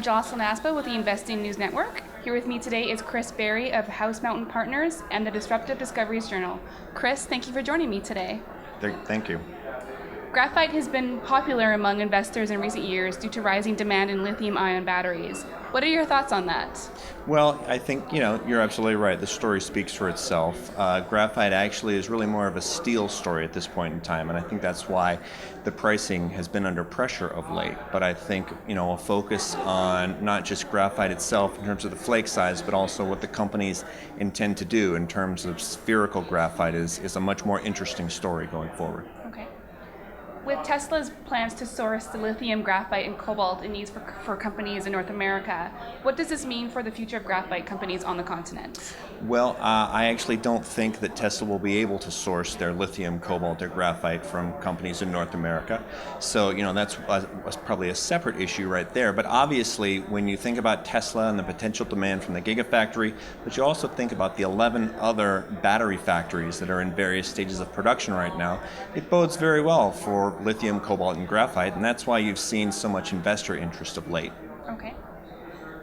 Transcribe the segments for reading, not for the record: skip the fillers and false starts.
I'm Jocelyn Aspa with the Investing News Network. Here with me today is Chris Berry of House Mountain Partners and the Disruptive Discoveries Journal. Chris, thank you for joining me today. Thank you. Graphite has been popular among investors in recent years due to rising demand in lithium-ion batteries. What are your thoughts on that? Well, I think, you're absolutely right. The story speaks for itself. Graphite actually is really more of a steel story at this point in time, and I think that's why the pricing has been under pressure of late. But I think, a focus on not just graphite itself in terms of the flake size, but also what the companies intend to do in terms of spherical graphite is a much more interesting story going forward. Okay. With Tesla's plans to source the lithium, graphite, and cobalt it needs for companies in North America, what does this mean for the future of graphite companies on the continent? Well, I actually don't think that Tesla will be able to source their lithium, cobalt, or graphite from companies in North America. So, that's probably a separate issue right there. But obviously, when you think about Tesla and the potential demand from the Gigafactory, but you also think about the 11 other battery factories that are in various stages of production right now, it bodes very well for lithium, cobalt, and graphite, and that's why you've seen so much investor interest of late. Okay.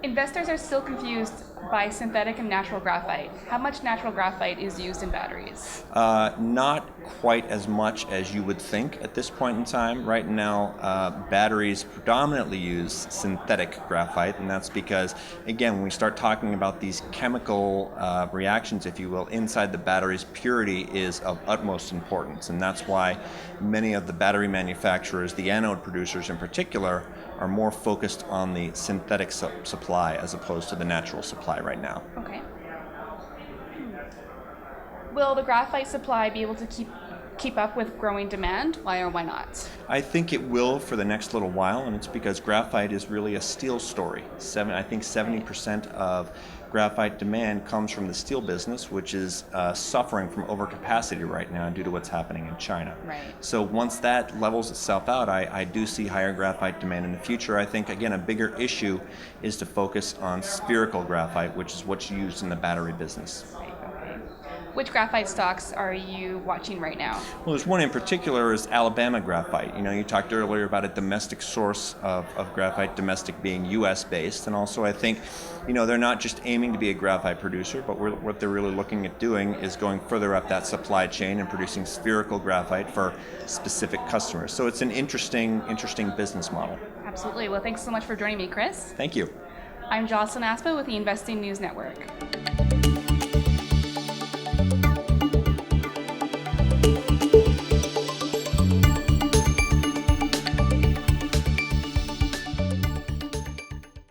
Investors are still confused by synthetic and natural graphite. How much natural graphite is used in batteries? Not quite as much as you would think at this point in time. Right now, batteries predominantly use synthetic graphite, and that's because, again, when we start talking about these chemical reactions, if you will, inside the batteries, purity is of utmost importance, and that's why many of the battery manufacturers, the anode producers in particular, are more focused on the synthetic supply as opposed to the natural supply right now. Okay. Will the graphite supply be able to keep up with growing demand? Why or why not? I think it will for the next little while, and it's because graphite is really a steel story. I think 70% of graphite demand comes from the steel business, which is suffering from overcapacity right now due to what's happening in China. Right. So once that levels itself out, I do see higher graphite demand in the future. I think, again, a bigger issue is to focus on spherical graphite, which is what's used in the battery business. Right. Okay. Which graphite stocks are you watching right now? Well, there's one in particular is Alabama Graphite. You talked earlier about a domestic source of graphite, domestic being U.S. based, and also I think, they're not just aiming to be a graphite producer, but what they're really looking at doing is going further up that supply chain and producing spherical graphite for specific customers. So it's an interesting business model. Absolutely. Well, thanks so much for joining me, Chris. Thank you. I'm Jocelyn Aspa with the Investing News Network.